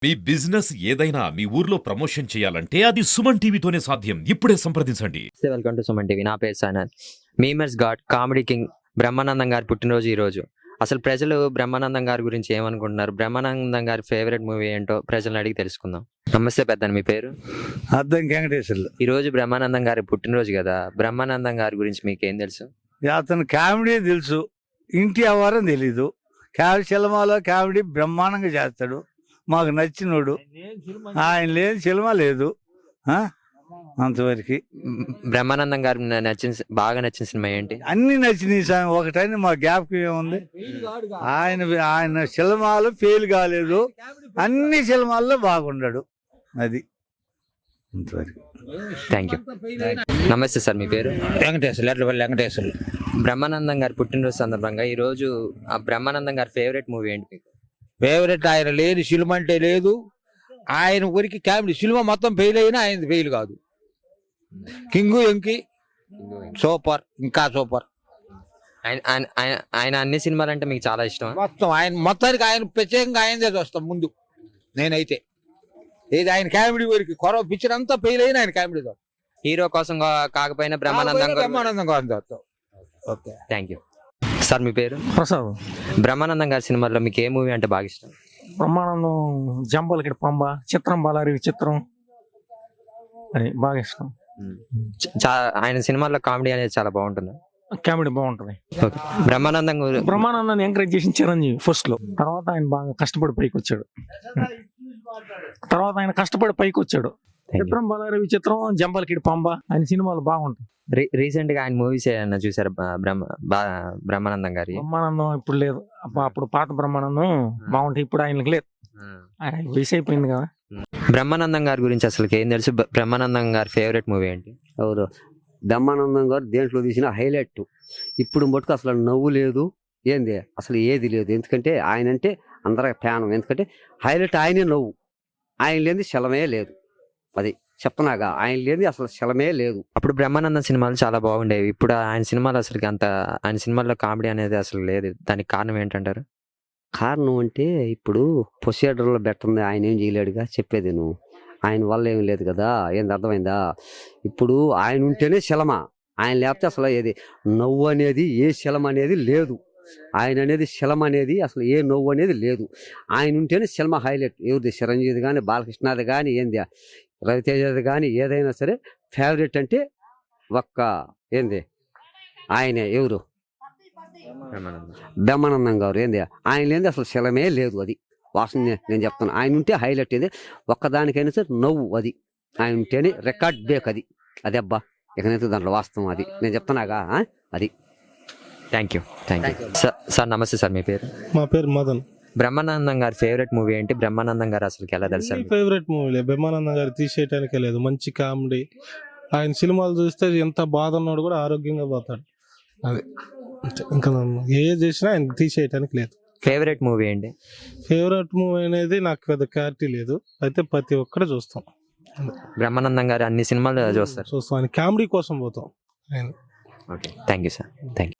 మీ business ఏదైనా మీ ఊర్లో promotion చేయాలంటే అది సుమన్ టీవీతోనే సాధ్యం. ఇప్పుడే సంప్రదించండి. Welcome to Suman TV. నా పేరు Sanath. Memers God comedy king Brahmanandam గారి పుట్టినరోజు ఈ రోజు. అసలు ప్రజలు బ్రహ్మానందం గారి గురించి ఏమనుకుంటున్నారు, బ్రహ్మానందం గారి ఫేవరెట్ మూవీ ఏంటో ప్రజలను అడిగి తెలుసుకుందాం. నమస్తే పెద్దని, మీ పేరు? అద్దం వెంకటేశ్వర్లు. ఈ రోజు బ్రహ్మానందం గారి పుట్టినరోజు కదా, బ్రహ్మానందం గారి గురించి మీకు ఏం తెలుసు? అతను కామెడీ తెలుసు, ఇంటి వ్యవహారం తెలీదు. సినిమాలో కామెడీ బ్రహ్మాండంగా చేస్తాడు, మాకు నచ్చినోడు. ఆయన లేని సినిమా లేదు. అంతవరకు బ్రహ్మానందం గారు బాగా నచ్చిన సినిమా ఏంటి? అన్ని నచ్చినాయి. ఒకటైనా మా గ్యాప్కి ఏముంది, ఆయన సినిమాలు ఫెయిల్ కాలేదు, అన్ని సినిమాల్లో బాగున్నాడు. అది అంతవరకు. Thank you. నమస్తే సార్, మీ పేరు? వెంకటేశ్వర్లు. వెంకటేశ్వర్లు. బ్రహ్మానందం గారి పుట్టినరోజు సందర్భంగా ఈ రోజు ఆ బ్రహ్మానందం గారి ఫేవరెట్ మూవీ ఏంటి మీకు? ఫేవరెట్ ఆయన లేని సినిమా అంటే లేదు. ఆయన ఊరికి కామెడీ సినిమా మొత్తం ఫెయిల్ అయినా ఆయన ఫెయిల్ కాదు. కింగు ఎంకి సూపర్, ఇంకా సూపర్. ఆయన అన్ని సినిమాలు అంటే మీకు చాలా ఇష్టం? మొత్తానికి ఆయన ప్రత్యేకంగా ఆయనదే చూస్తాం ముందు. నేనైతే ఏది ఆయన కామెడీ ఊరికి కొరవ పిక్చర్ అంతా ఫెయిల్ అయినా ఆయన కామెడీ చూస్తాం. హీరో కోసం కాకపోయినా బ్రహ్మానందం చూస్తాం. Okay, thank you. సార్, మీ పేరు? ప్రసాద్. బ్రహ్మానందం గారి సినిమాల్లో మీకు ఏ మూవీ అంటే బాగా ఇష్టం? బ్రహ్మానందం, జంబలకిడి పంబ, చిత్రం బలారి విచిత్రం అని బాగా ఇష్టం. ఆయన సినిమాల్లో కామెడీ అనేది చాలా బాగుంటుంది. కామెడీ బాగుంటది. బ్రహ్మానందాన్ని ఎంకరేజ్ చేసిన చిరంజీవి ఫస్ట్ లో. తర్వాత ఆయన బాగా కష్టపడి పైకి వచ్చాడు. చిత్రం బలారి విచిత్రం, జంబలకిడి పంబ, ఆయన సినిమాలు బాగుంటాయి. రీసెంట్ గా ఆయన మూవీస్ ఏమన్నా చూసారు? బ్రహ్మానందం గారి బ్రహ్మానందం ఇప్పుడు లేదు. అప్పుడు పాత బ్రహ్మానందం బాగుంటాయి, ఇప్పుడు ఆయనకి లేదు, వయసు అయిపోయింది కదా. బ్రహ్మానందం గారి గురించి అసలు ఏం తెలుసు? బ్రహ్మానందం గారి ఫేవరెట్ మూవీ ఏంటి? ఎవరు? బ్రహ్మానందం గారు దేంట్లో తీసిన హైలైట్. ఇప్పుడు మటుకు అసలు నవ్వు లేదు, ఏంది అసలు ఏది లేదు. ఎందుకంటే ఆయన అంటే అందరికి ఫ్యాన్. ఎందుకంటే హైలైట్ ఆయనే నవ్వు. ఆయన లేని శలమే లేదు. అది చెప్తున్నాగా, ఆయన లేని అసలు శలమే లేదు. అప్పుడు బ్రహ్మానందం సినిమాలు చాలా బాగుండేవి. ఇప్పుడు ఆయన సినిమాలు అసలు ఆయన సినిమాల్లో కామెడీ అనేది అసలు లేదు. దానికి కారణం ఏంటంటారు? కారణం అంటే ఇప్పుడు ప్రొసీడర్లో పెట్టింది ఆయన ఏం చేయలేడుగా. చెప్పేది నువ్వు, ఆయన వల్ల ఏం లేదు కదా. ఏంది అర్థమైందా? ఇప్పుడు ఆయన ఉంటేనే శలమ, ఆయన లేకపోతే అసలు ఏది నవ్వు అనేది, ఏ శలమ అనేది లేదు. ఆయన అనేది శలమ అనేది అసలు ఏ నవ్వు అనేది లేదు. ఆయన ఉంటేనే శలమ హైలైట్. ఎవరిది? చిరంజీవి కానీ, బాలకృష్ణది కానీ, ఏంది రవితేజది కానీ, ఏదైనా సరే ఫేవరెట్ అంటే ఒక్క ఏంది ఆయనే. ఎవరు? బ్రహ్మానందం గారు. ఏంది ఆయన లేని అసలు శలమే లేదు. అది వాసన నేను చెప్తాను. ఆయన ఉంటే హైలైట్. ఇది ఒక్కదానికైనా సరే నవ్వు. అది ఆయన ఉంటేనే రికార్డ్ బ్రేక్. అది అబ్బా ఇకనైతే దాంట్లో వాస్తవం. అది నేను చెప్తున్నాగా. అది. Thank you. సార్, నమస్తే సార్, మీ పేరు? మా పేరు మదన్. బ్రహ్మానందం గారి ఫేవరెట్ మూవీ ఏంటి? బ్రహ్మానందం గారు అసలు ఎలా తెలుసు? ఫేవరెట్ మూవీలే. బ్రహ్మానందం గారు తీసేయటానికే లేదు, మంచి కామెడీ. ఆయన సినిమాలు చూస్తే ఎంత బాధ ఉన్నాడు కూడా ఆరోగ్యంగా పోతాడు. అది ఇంకా ఏ చేసినా ఆయన తీసేయటానికి లేదు. ఫేవరెట్ మూవీ ఏంటి? ఫేవరెట్ మూవీ అనేది నాకు పెద్ద క్లారిటీ లేదు. అయితే ప్రతి ఒక్కరు చూస్తాం. బ్రహ్మానందం గారు అన్ని సినిమాలు చూస్తారు. ఆయన కామెడీ కోసం పోతాం ఆయన. Okay, thank you sir. Thank you.